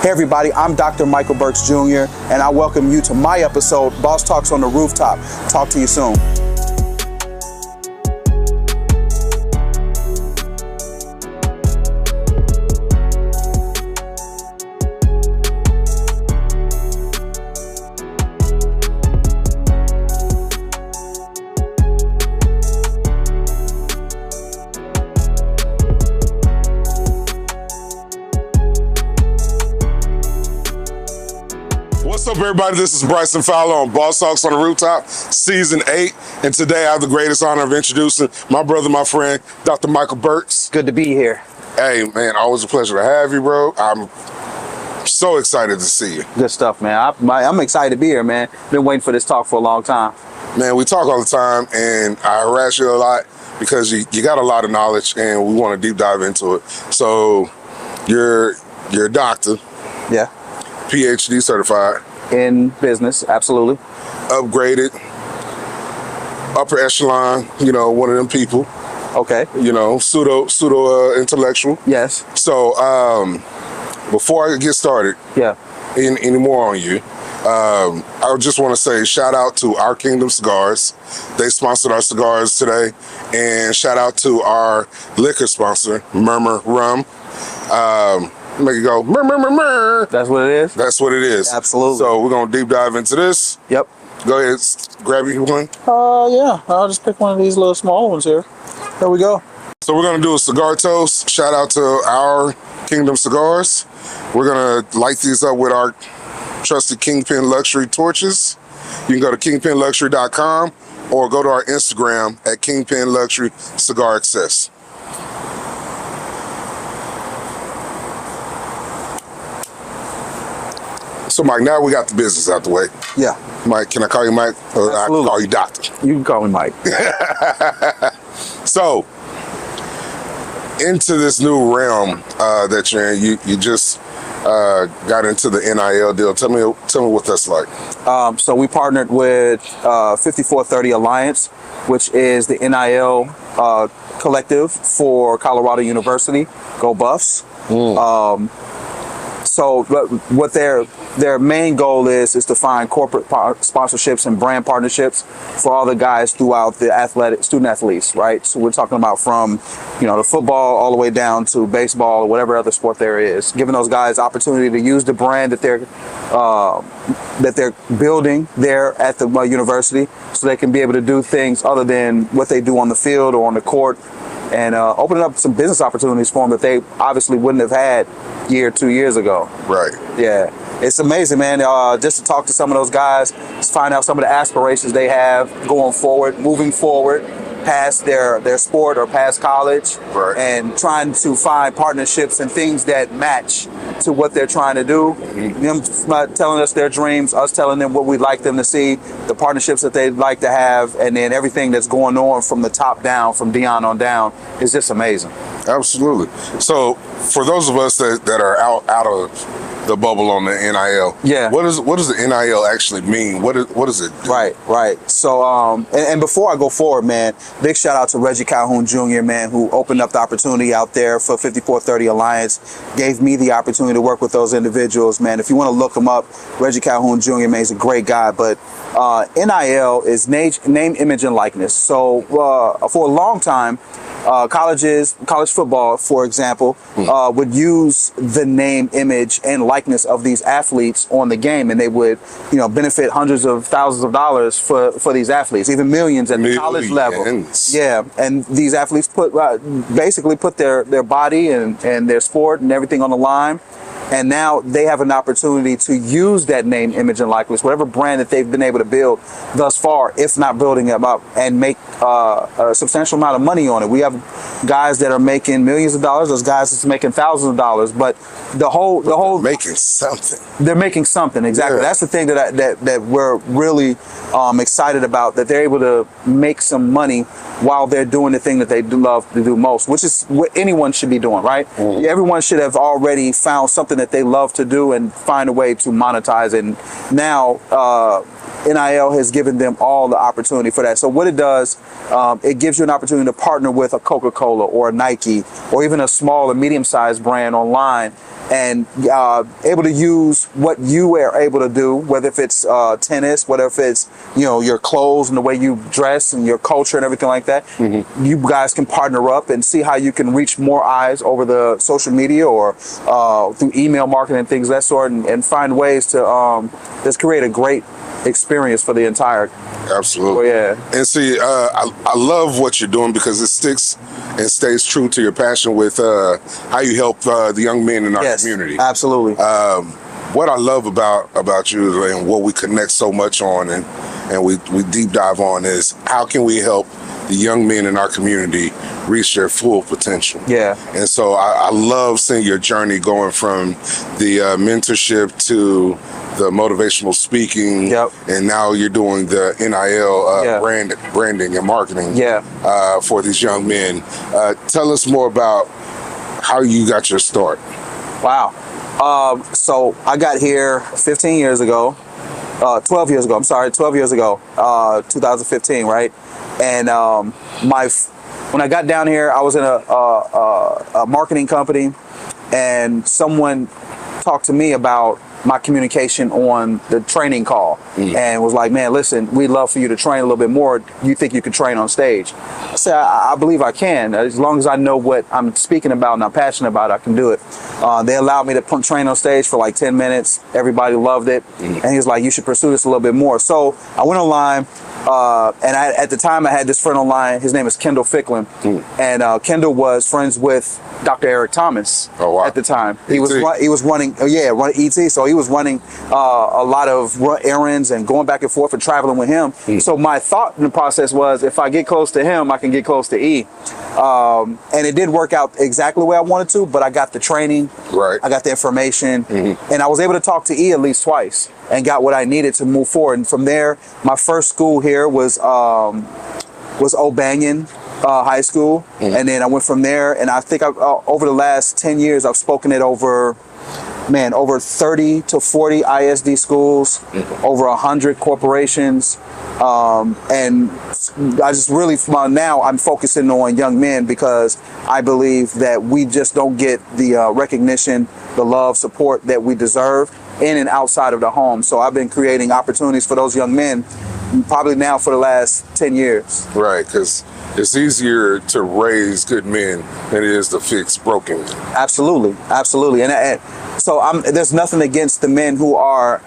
Hey everybody, I'm Dr. Michael Burks Jr. and I welcome you to my episode, Boss Talks on the Rooftop. Talk to you soon. What's up, everybody? This is Bryson on Boss Talks on the Rooftop, Season 8. And today I have the greatest honor of introducing my brother, my friend, Dr. Michael Burks. Good to be here. Hey, man, always a pleasure to have you, bro. I'm so excited to see you. Good stuff, man. I'm excited to be here, man. Been waiting for this talk for a long time. Man, we talk all the time, and I harass you a lot because you got a lot of knowledge, and we want to deep dive into it. So you're a doctor. Yeah. PhD certified. In business, absolutely. Upgraded, upper echelon, you know, one of them people. Okay. You know, pseudo intellectual. Yes. So before I get started, yeah, any more on you, I just want to say shout out to Our Kingdom Cigars. They sponsored our cigars today, and shout out to our liquor sponsor, Murmur Rum. Make it go murr, murr, murr, murr. That's what it is? That's what it is. Absolutely. So we're going to deep dive into this. Yep. Go ahead, grab you one. Yeah. I'll just pick one of these little small ones here. There we go. So we're going to do a cigar toast. Shout out to Our Kingdom Cigars. We're going to light these up with our trusted Kingpin Luxury torches. You can go to kingpinluxury.com or go to our Instagram at Kingpin Luxury Cigar Access. So, Mike, now we got the business out the way. Yeah. Mike, can I call you Mike? Or I can call you Doctor? You can call me Mike. So, into this new realm that you're in, you just got into the NIL deal. Tell me what that's like. So we partnered with 5430 Alliance, which is the NIL collective for Colorado University. Go Buffs. So what their main goal is to find corporate sponsorships and brand partnerships for all the guys throughout the student athletes, right? So we're talking about from, the football all the way down to baseball or whatever other sport there is, giving those guys opportunity to use the brand that they're building there at the university, so they can be able to do things other than what they do on the field or on the court, and opening up some business opportunities for them that they obviously wouldn't have had 2 years ago. Right. Yeah. It's amazing, man, just to talk to some of those guys, just find out some of the aspirations they have going forward, moving forward past their sport or past college, right, and trying to find partnerships and things that match to what they're trying to do. Them telling us their dreams, us telling them what we'd like them to see, the partnerships that they'd like to have, and then everything that's going on from the top down, from Dion on down, is just amazing. Absolutely. So for those of us that are out of the bubble on the NIL, yeah, what does the NIL actually mean? What does it do? Right. So and before I go forward, man, big shout out to Reggie Calhoun Jr., man, who opened up the opportunity out there for 5430 Alliance, gave me the opportunity to work with those individuals, man. If you want to look him up, Reggie Calhoun Jr., man, he's a great guy. But NIL is name, image, and likeness. So for a long time, college football, for example, would use the name, image, and likeness of these athletes on the game, and they would, benefit hundreds of thousands of dollars for these athletes, even millions at the college level. Yeah, and these athletes basically put their body and their sport and everything on the line. And now they have an opportunity to use that name, image, and likeness, whatever brand that they've been able to build thus far, if not building them up, and make a substantial amount of money on it. We have guys that are making millions of dollars. There's guys that's making thousands of dollars. But the whole making something. They're making something, exactly. Yeah. That's the thing that we're really excited about, that they're able to make some money while they're doing the thing that they do love to do most, which is what anyone should be doing, right? Mm-hmm. Everyone should have already found something that they love to do and find a way to monetize it. And now NIL has given them all the opportunity for that. So what it does, it gives you an opportunity to partner with a Coca-Cola or a Nike or even a small or medium-sized brand online and able to use what you are able to do, whether if it's tennis, whether if it's, you know, your clothes and the way you dress and your culture and everything like that. You guys can partner up and see how you can reach more eyes over the social media or through email marketing and things of that sort, and find ways to just create a great experience for the entire. Absolutely. Yeah. And see, I love what you're doing because it sticks and stays true to your passion with how you help the young men in our community. Absolutely. What I love about you and what we connect so much on and we deep dive on is how can we help the young men in our community reach their full potential. Yeah. And so I love seeing your journey going from the mentorship to the motivational speaking, and now you're doing the NIL branding and marketing for these young men. Tell us more about how you got your start. Wow. So I got here 15 years ago, 12 years ago, I'm sorry, 12 years ago, 2015, right? And when I got down here, I was in a marketing company, and someone talked to me about my communication on the training call and was like, man, listen, we'd love for you to train a little bit more. You think you could train on stage? I said, I believe I can. As long as I know what I'm speaking about and I'm passionate about, I can do it. They allowed me to train on stage for like 10 minutes. Everybody loved it. And he was like, you should pursue this a little bit more. So I went online. And at the time, I had this friend online. His name is Kendall Ficklin, and Kendall was friends with Dr. Eric Thomas at the time. He was running ET. So he was running a lot of errands and going back and forth and traveling with him. So my thought in the process was, if I get close to him, I can get close to E. And it did work out exactly the way I wanted to, but I got the training, I got the information, and I was able to talk to E at least twice and got what I needed to move forward. And from there, my first school here was O'Banion High School, and then I went from there. And I think over the last 10 years, I've spoken at over 30 to 40 ISD schools, over 100 corporations, and I just really, now I'm focusing on young men because I believe that we just don't get the recognition, the love, support that we deserve in and outside of the home. So I've been creating opportunities for those young men probably now for the last 10 years. Right, because it's easier to raise good men than it is to fix broken men. Absolutely, absolutely. And so there's nothing against the men who are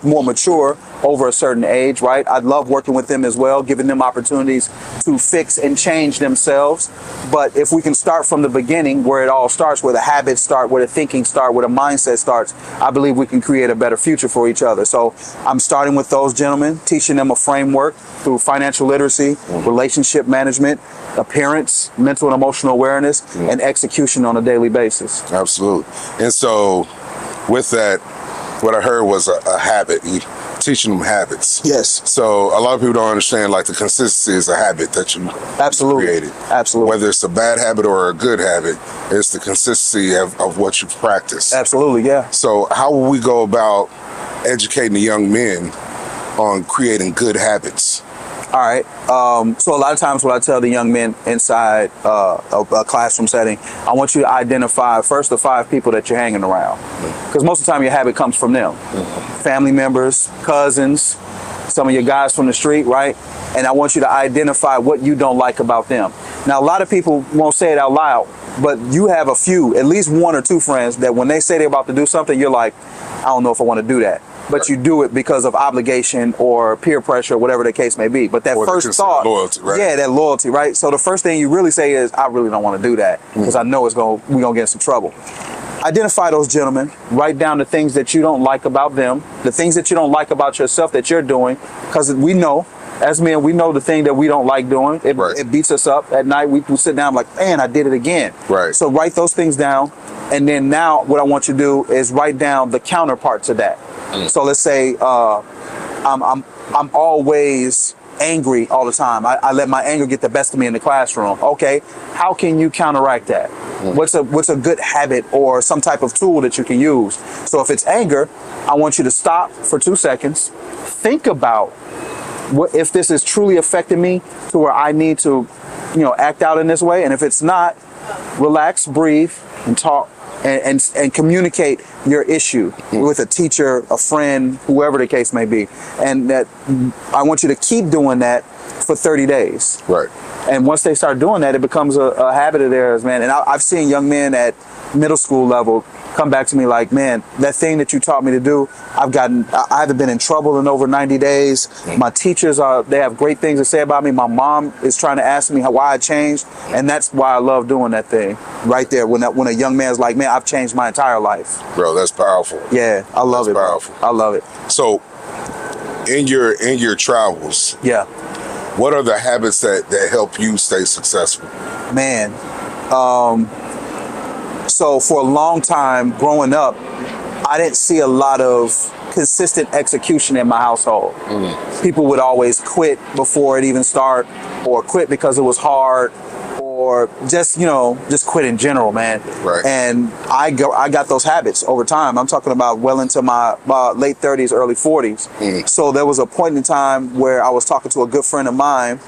more mature over a certain age, right? I love working with them as well, giving them opportunities to fix and change themselves. But if we can start from the beginning, where it all starts, where the habits start, where the thinking starts, where the mindset starts, I believe we can create a better future for each other. So I'm starting with those gentlemen, teaching them a framework through financial literacy, relationship management, appearance, mental and emotional awareness, and execution on a daily basis. Absolutely. And so with that, what I heard was a habit. Teaching them habits. Yes. So a lot of people don't understand, like, the consistency is a habit that you created. Absolutely. Whether it's a bad habit or a good habit, it's the consistency of what you practice. Absolutely, yeah. So how will we go about educating the young men on creating good habits? All right. So a lot of times what I tell the young men inside a classroom setting, I want you to identify first the 5 people that you're hanging around. Because most of the time your habit comes from them. Family members, cousins, some of your guys from the street, right? And I want you to identify what you don't like about them. Now, a lot of people won't say it out loud, but you have a few, at least 1 or 2 friends that when they say they're about to do something, you're like, I don't know if I want to do that. But you do it because of obligation or peer pressure, whatever the case may be. But that first thought, loyalty, right? Yeah, that loyalty, right? So the first thing you really say is, I really don't want to do that because I know we're gonna get in some trouble. Identify those gentlemen, write down the things that you don't like about them, the things that you don't like about yourself that you're doing, because we know, as men, we know the thing that we don't like doing. It beats us up at night. We sit down like, man, I did it again. Right. So write those things down. And then now what I want you to do is write down the counterpart to that. So let's say I'm always angry all the time. I let my anger get the best of me in the classroom. Okay, how can you counteract that? What's a good habit or some type of tool that you can use? So if it's anger, I want you to stop for 2 seconds, think about what if this is truly affecting me to where I need to, act out in this way. And if it's not, relax, breathe, and talk and communicate your issue with a teacher, a friend, whoever the case may be. And that I want you to keep doing that for 30 days. Right. And once they start doing that, it becomes a habit of theirs, man. And I've seen young men at middle school level come back to me like, man, that thing that you taught me to do, I haven't been in trouble in over 90 days. My teachers they have great things to say about me. My mom is trying to ask me why I changed. And that's why I love doing that thing right there. When a young man's like, man, I've changed my entire life. Bro, that's powerful. Yeah, I love it. Powerful. I love it. So in your travels, yeah, what are the habits that help you stay successful? Man, so for a long time growing up, I didn't see a lot of consistent execution in my household. People would always quit before it even started, or quit because it was hard, or just quit in general, man. Right. And I got those habits over time. I'm talking about well into my late 30s, early 40s. So there was a point in time where I was talking to a good friend of mine.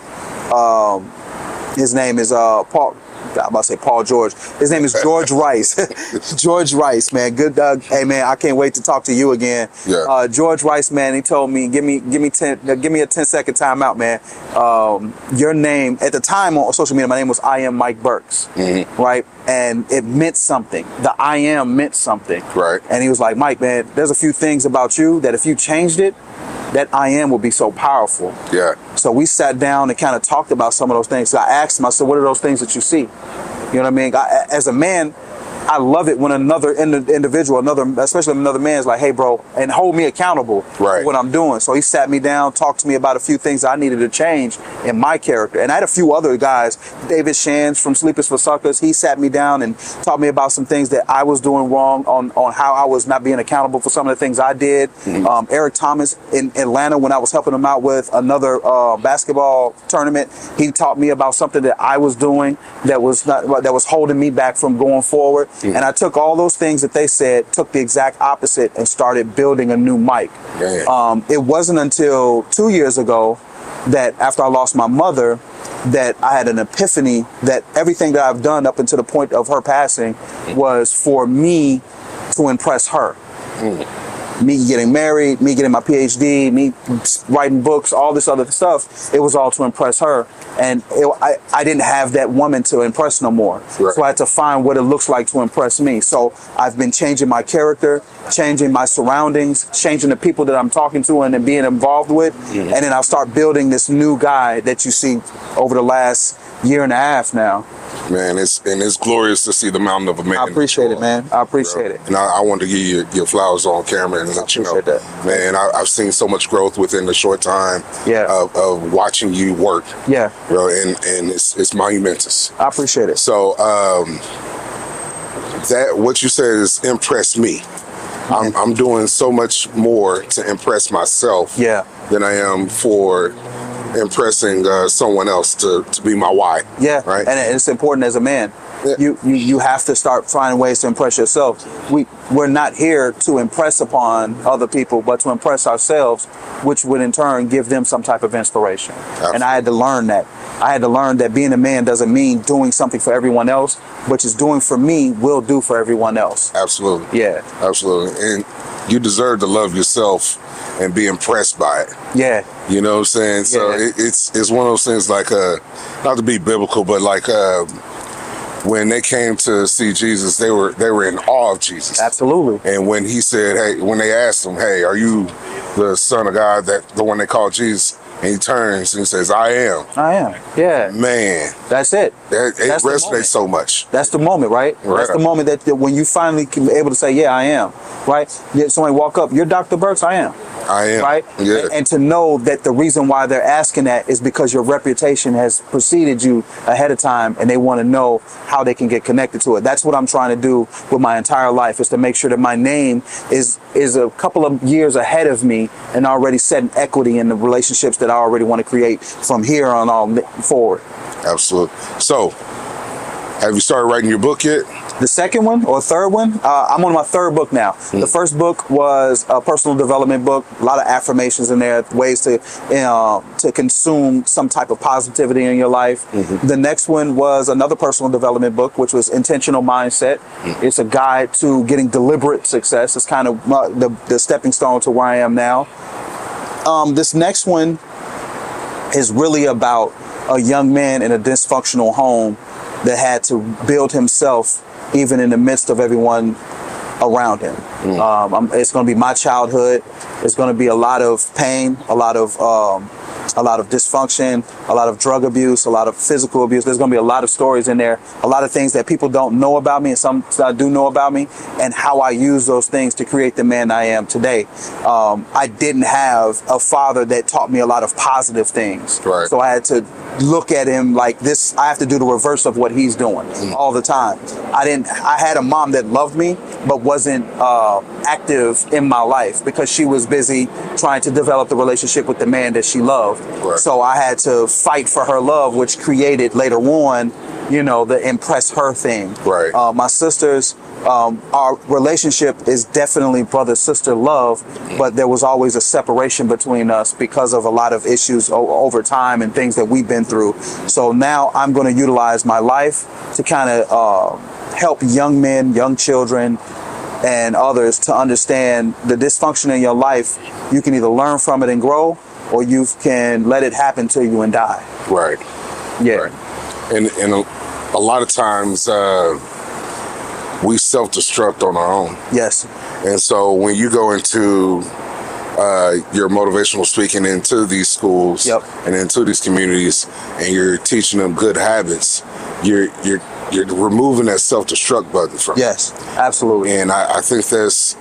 His name is Paul. I'm about to say Paul George. His name is George Rice. George Rice, man. Good Doug. Hey, man, I can't wait to talk to you again. Yeah. George Rice, man. He told me, give me a 10-second timeout, man. Your name at the time on social media, my name was I Am Mike Burks, right? And it meant something. The I Am meant something, right? And he was like, Mike, man, there's a few things about you that if you changed it, that I Am will be so powerful. Yeah. So we sat down and kind of talked about some of those things. So I asked him, I said, what are those things that you see? You know what I mean? As a man, I love it when another individual, especially another man, is like, hey, bro, and hold me accountable for what I'm doing. So he sat me down, talked to me about a few things I needed to change in my character. And I had a few other guys, David Shands from Sleepers for Suckers. He sat me down and taught me about some things that I was doing wrong on how I was not being accountable for some of the things I did. Eric Thomas in Atlanta, when I was helping him out with another basketball tournament, he taught me about something that I was doing that was holding me back from going forward. And I took all those things that they said, took the exact opposite, and started building a new Mike. It wasn't until 2 years ago that after I lost my mother that I had an epiphany that everything that I've done up until the point of her passing was for me to impress her. Me getting married, me getting my PhD, me writing books, all this other stuff, it was all to impress her. And I didn't have that woman to impress no more. So I had to find what it looks like to impress me. So I've been changing my character, changing my surroundings, changing the people that I'm talking to and being involved with. And then I'll start building this new guy that you see over the last year and a half now. Man, it's glorious to see the mountain of a man. I appreciate it, man. I appreciate it. And I wanted to give you your flowers on camera and let you know, man, I've seen so much growth within the short time of watching you work. Yeah. Bro, and it's monumentous. I appreciate it. So that what you said is impressed me. I'm doing so much more to impress myself than I am for impressing someone else to be my why. Yeah, right. And it's important as a man. You have to start finding ways to impress yourself. We're not here to impress upon other people, but to impress ourselves, which would in turn give them some type of inspiration. Absolutely. And I had to learn that. I had to learn that being a man doesn't mean doing something for everyone else, which is doing for me will do for everyone else. Absolutely. Yeah. Absolutely. And you deserve to love yourself and be impressed by it. Yeah. You know what I'm saying? So it's one of those things like, not to be biblical, but like when they came to see Jesus, they were in awe of Jesus. Absolutely. And when he said, hey, when they asked him, hey, are you the Son of God, the one they called Jesus? And he turns and he says, I am. I am. Yeah. Man. That's it. It resonates so much. That's the moment, right? That's the moment that when you finally can be able to say, yeah, I am. Right? Somebody walk up, you're Dr. Burks? I am. I am. Right? Yeah. And to know that the reason why they're asking that is because your reputation has preceded you ahead of time and they want to know how they can get connected to it. That's what I'm trying to do with my entire life, is to make sure that my name is a couple of years ahead of me and already setting equity in the relationships that I already want to create from here on forward. Absolutely. So, have you started writing your book yet? The second one or third one, I'm on my third book now. The first book was a personal development book, a lot of affirmations in there, ways to consume some type of positivity in your life. The next one was another personal development book, which was Intentional Mindset. It's a guide to getting deliberate success. It's kind of the stepping stone to where I am now. This next one is really about a young man in a dysfunctional home that had to build himself even in the midst of everyone around him. It's going to be my childhood. It's going to be a lot of pain, a lot of dysfunction, a lot of drug abuse, a lot of physical abuse. There's going to be a lot of stories in there, a lot of things that people don't know about me and some do know about me, and how I use those things to create the man I am today. I didn't have a father that taught me a lot of positive things. Right. So I had to look at him like this. I have to do the reverse of what he's doing all the time. I had a mom that loved me, but wasn't active in my life because she was busy trying to develop the relationship with the man that she loved. Right. So I had to fight for her love, which created later on, the impress her thing. Right. My sisters, our relationship is definitely brother-sister love, but there was always a separation between us because of a lot of issues over time and things that we've been through. So now I'm going to utilize my life to kind of help young men, young children, and others to understand the dysfunction in your life. You can either learn from it and grow, or you can let it happen to you and die. Right. Yeah. Right. And a lot of times we self-destruct on our own. Yes. And so when you go into your motivational speaking into these schools and into these communities, and you're teaching them good habits, you're removing that self-destruct button from them. Yes, absolutely. And I think that's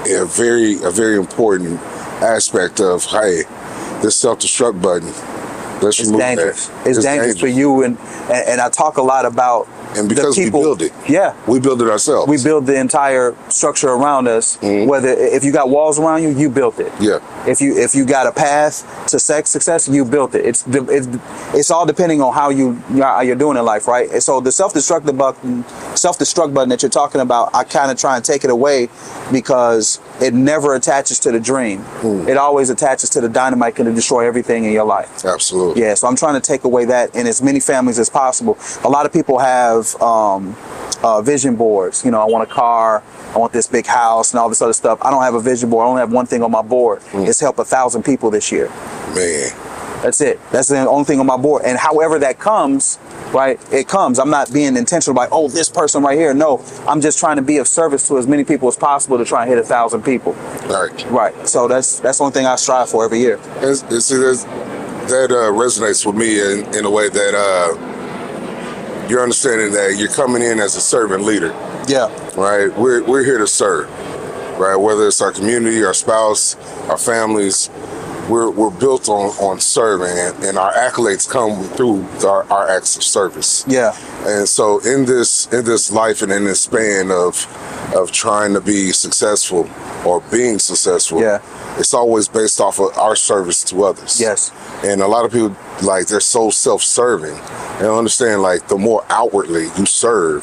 a very important aspect of, hey, this self-destruct button, let's remove dangerous. that. It's dangerous for you, and I talk a lot about. And because we build it. Yeah. We build it ourselves. We build the entire structure around us. Whether if you got walls around you, you built it. Yeah. If you got a path to success, you built it. It's all depending on how you're doing in life, right? And so the self-destruct button that you're talking about, I kind of try and take it away because it never attaches to the dream. It always attaches to the dynamite can destroy everything in your life. Absolutely. Yeah. So I'm trying to take away that in as many families as possible. A lot of people have vision boards. I want a car, I want this big house and all this other stuff. I don't have a vision board. I only have one thing on my board. It's help 1,000 people this year. Man. That's it. That's the only thing on my board. And however that comes, right, it comes. I'm not being intentional like, oh, this person right here. No, I'm just trying to be of service to as many people as possible to try and hit 1,000 people. Right. Right. So that's the only thing I strive for every year. That resonates with me in a way that you're understanding that you're coming in as a servant leader. Yeah. Right? We're here to serve. Right? Whether it's our community, our spouse, our families, we're built on serving, and our accolades come through our acts of service. Yeah. And so in this life and in this span of trying to be successful or being successful, it's always based off of our service to others. Yes. And a lot of people, they're so self-serving. They don't understand, the more outwardly you serve,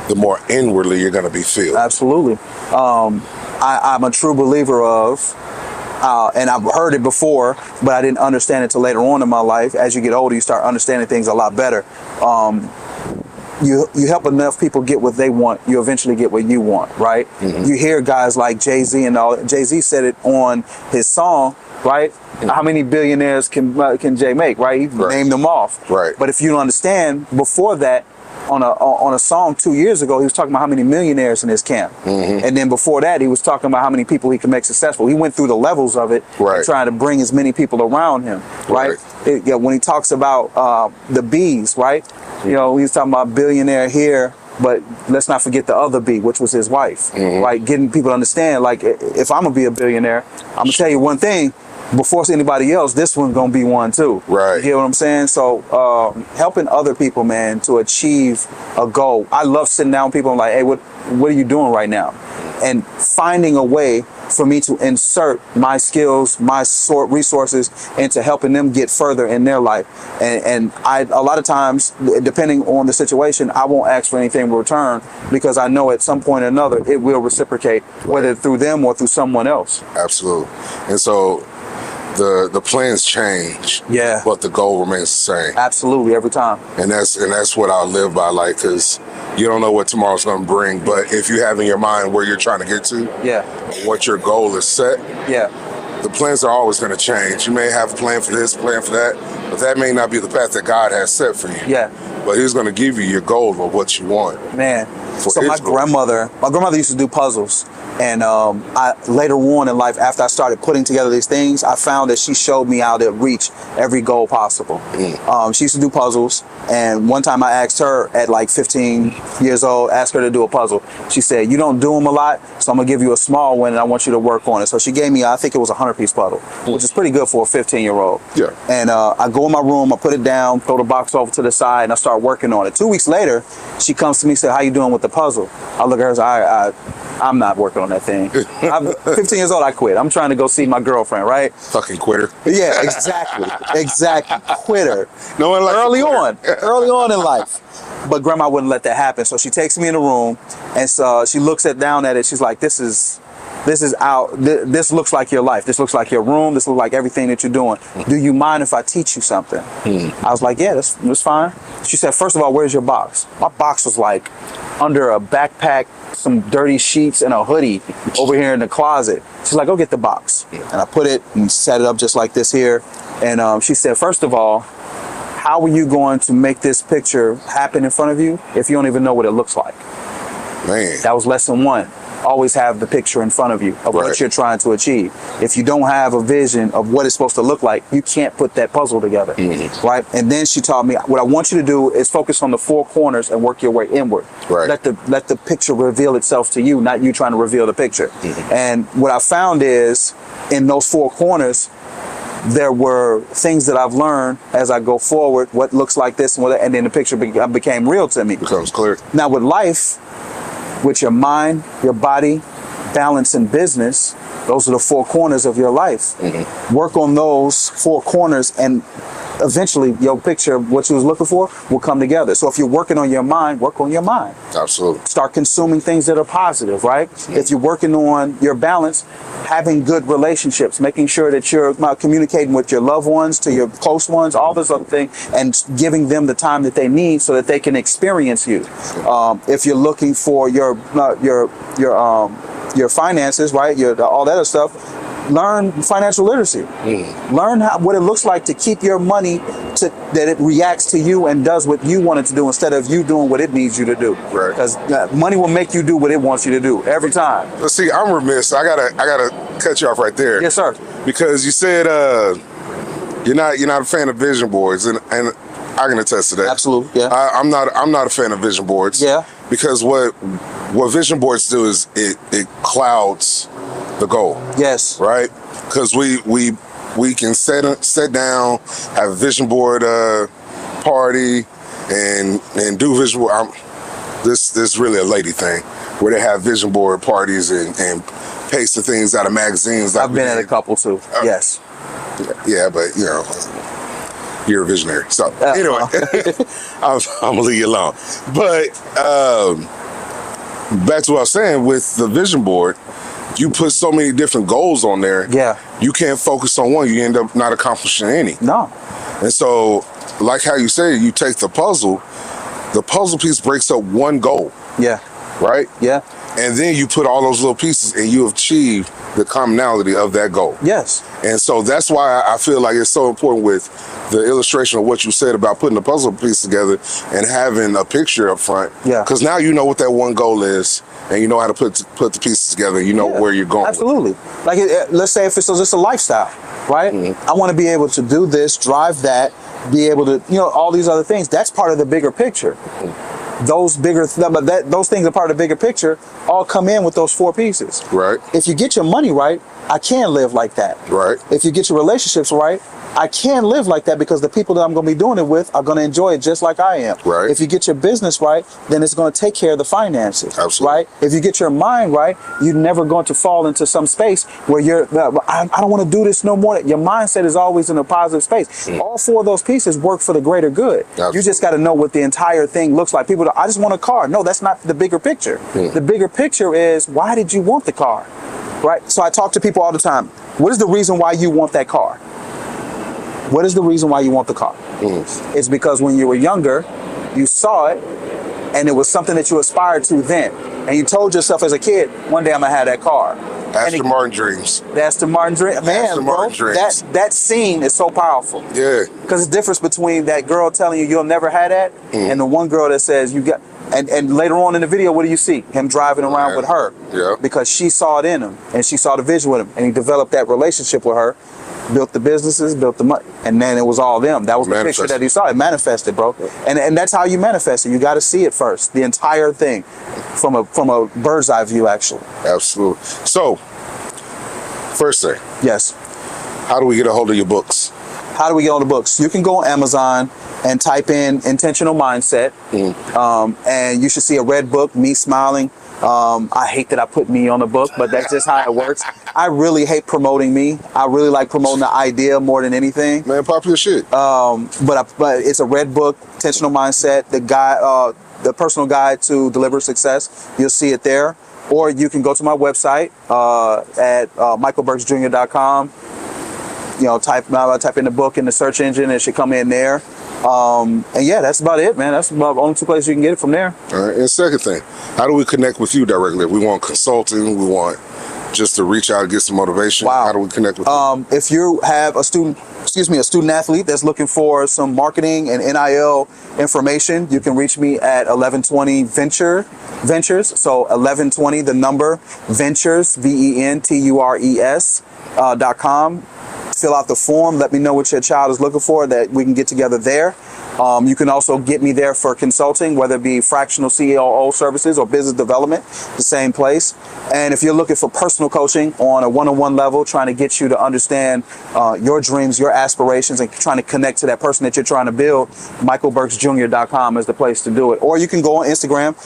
the more inwardly you're going to be filled. Absolutely. I'm a true believer of, and I've heard it before, but I didn't understand it till later on in my life. As you get older, you start understanding things a lot better. You help enough people get what they want, you eventually get what you want, right? You hear guys like Jay-Z and all. Jay-Z said it on his song, right? How many billionaires can Jay make, right? He named them off. Right. But if you don't understand, before that, on a song 2 years ago, he was talking about how many millionaires in his camp. And then before that, he was talking about how many people he could make successful. He went through the levels of it, trying to bring as many people around him, right? When he talks about the B's, right? He's talking about billionaire here, but let's not forget the other B, which was his wife, right? Getting people to understand, if I'm gonna be a billionaire, I'm gonna tell you one thing, before anybody else, this one's gonna be one too. Right. You get what I'm saying? So helping other people, man, to achieve a goal. I love sitting down with people and hey, what are you doing right now? And finding a way for me to insert my skills, my resources into helping them get further in their life. And a lot of times, depending on the situation, I won't ask for anything in return, because I know at some point or another it will reciprocate, whether through them or through someone else. Absolutely. And so the plans change, yeah, but the goal remains the same. Absolutely, every time. And that's what I live by, like, because you don't know what tomorrow's going to bring, but if you have in your mind where you're trying to get to, yeah, what your goal is set, yeah, the plans are always going to change. You may have a plan for this, plan for that, but that may not be the path that God has set for you. Yeah. But He's going to give you your goal of what you want. Man, so my grandmother used to do puzzles. And I later on in life, after I started putting together these things, I found that she showed me how to reach every goal possible. She used to do puzzles, and one time I asked her at like 15 years old, asked her to do a puzzle. She said, "You don't do them a lot, so I'm gonna give you a small one, and I want you to work on it." So she gave me, I think it was a 100-piece puzzle, which is pretty good for a 15-year-old. Yeah. And I go in my room, I put it down, throw the box over to the side, and I start working on it. 2 weeks later, she comes to me and said, "How you doing with the puzzle?" I look at her and say, I'm not working on that thing. I'm 15 years old, I quit. I'm trying to go see my girlfriend, right? Fucking quitter. Yeah, exactly. Exactly. Quitter. No one likes early on in life. But grandma wouldn't let that happen. So she takes me in the room, and so she looks down at it. She's like, this looks like your life. This looks like your room. This looks like everything that you're doing. Do you mind if I teach you something? I was like, yeah, that's fine. She said, first of all, where's your box? My box was like under a backpack, some dirty sheets, and a hoodie over here in the closet. She's like, go get the box. And I put it and set it up just like this here. And she said, first of all, how are you going to make this picture happen in front of you if you don't even know what it looks like? Man. That was lesson one. Always have the picture in front of you of what you're trying to achieve. If you don't have a vision of what it's supposed to look like, you can't put that puzzle together, right? And then she taught me, what I want you to do is focus on the four corners and work your way inward. Right. Let the picture reveal itself to you, not you trying to reveal the picture. And what I found is, in those four corners, there were things that I've learned as I go forward, what looks like this and then the picture became real to me. Becomes clear. Now with life, with your mind, your body, balance, and business, those are the four corners of your life. Work on those four corners, and eventually your picture, what you was looking for, will come together. So if you're working on your mind, work on your mind. Absolutely. Start consuming things that are positive, right? If you're working on your balance, having good relationships, making sure that you're communicating with your loved ones, to your close ones, all this other thing, and giving them the time that they need so that they can experience you. If you're looking for your finances, right? All that other stuff. Learn financial literacy. Learn what it looks like to keep your money that it reacts to you and does what you want it to do instead of you doing what it needs you to do. Right. Because money will make you do what it wants you to do every time. Let's see, I'm remiss. I gotta cut you off right there. Yes, sir. Because you said you're not a fan of vision boards, and I can attest to that. Absolutely. Yeah. I'm not a fan of vision boards. Yeah. Because what vision boards do is it clouds the goal. Yes. Right? Because we can sit down, have a vision board party, and do vision board. This is really a lady thing, where they have vision board parties and paste the things out of magazines. I've been at a couple too. Yes. Yeah, but you're a visionary. So anyway, I'm gonna leave you alone. But back to what I was saying with the vision board. You put so many different goals on there. Yeah. You can't focus on one. You end up not accomplishing any. No. And so, like how you say, you take the puzzle piece breaks up one goal. Yeah. Right? Yeah. And then you put all those little pieces and you achieve the commonality of that goal. Yes. And so that's why I feel like it's so important with the illustration of what you said about putting the puzzle piece together and having a picture up front. Yeah. Because now you know what that one goal is. And you know how to put the pieces together. You know where you're going. Absolutely. Like, let's say if it's just a lifestyle, right? I want to be able to do this, drive that, be able to, all these other things. That's part of the bigger picture. Those things are part of the bigger picture. All come in with those four pieces. Right. If you get your money right, I can live like that. Right. If you get your relationships right, I can live like that because the people that I'm going to be doing it with are going to enjoy it just like I am. Right. If you get your business right, then it's going to take care of the finances. Absolutely. Right. If you get your mind right, you're never going to fall into some space where I don't want to do this no more. Your mindset is always in a positive space. All four of those pieces work for the greater good. Absolutely. You just got to know what the entire thing looks like. People, I just want a car. No, that's not the bigger picture. The bigger picture is, why did you want the car? Right. So I talk to people all the time. What is the reason why you want that car? What is the reason why you want the car? It's because when you were younger, you saw it, and it was something that you aspired to then. And you told yourself as a kid, one day I'm going to have that car. Aston Martin dreams. That's the Martin dream. Man, bro, that scene is so powerful. Yeah. Because the difference between that girl telling you you'll never have that and the one girl that says you got... And later on in the video, what do you see? Him driving around with her. Yeah. Because she saw it in him, and she saw the vision with him, and he developed that relationship with her, built the businesses, built the money, and then it was all them. That was the picture that he saw. It manifested, bro. And that's how you manifest it. You got to see it first, the entire thing, from a bird's eye view, actually. Absolutely. So, first thing. Yes. How do we get a hold of your books? How do we get on the books? You can go on Amazon and type in intentional mindset, and you should see a red book, me smiling. I hate that I put me on the book, but that's just how it works. I really hate promoting me. I really like promoting the idea more than anything. Man, pop your shit. But it's a red book, intentional mindset, the personal guide to deliver success. You'll see it there. Or you can go to my website at michaelburksjr.com. You know, type in the book in the search engine, and it should come in there. And yeah, that's about it, man. That's about the only two places you can get it from there. All right. And second thing, how do we connect with you directly? If we want consulting, we want just to reach out and get some motivation. Wow. How do we connect with you? If you have a student athlete that's looking for some marketing and NIL information, you can reach me at 1120 Ventures. So 1120, the number Ventures, VENTURES.com. Fill out the form. Let me know what your child is looking for, that we can get together there. You can also get me there for consulting, whether it be fractional COO services or business development, the same place. And if you're looking for personal coaching on a one-on-one level, trying to get you to understand your dreams, your aspirations, and trying to connect to that person that you're trying to build, michaelburksjr.com is the place to do it. Or you can go on Instagram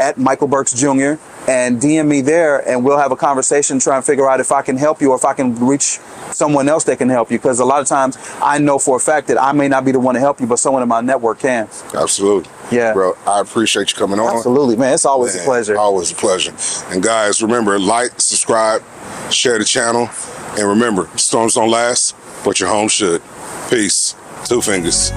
at Michael Burks Jr. and DM me there, and we'll have a conversation, try and figure out if I can help you or if I can reach someone else that can help you. Because a lot of times I know for a fact that I may not be the one to help you, but someone in my network can. Absolutely. Yeah. Bro, I appreciate you coming on. Absolutely, man. It's always a pleasure. Always a pleasure. And guys, remember, like, subscribe, share the channel, and remember, storms don't last, but your home should. Peace. Two fingers.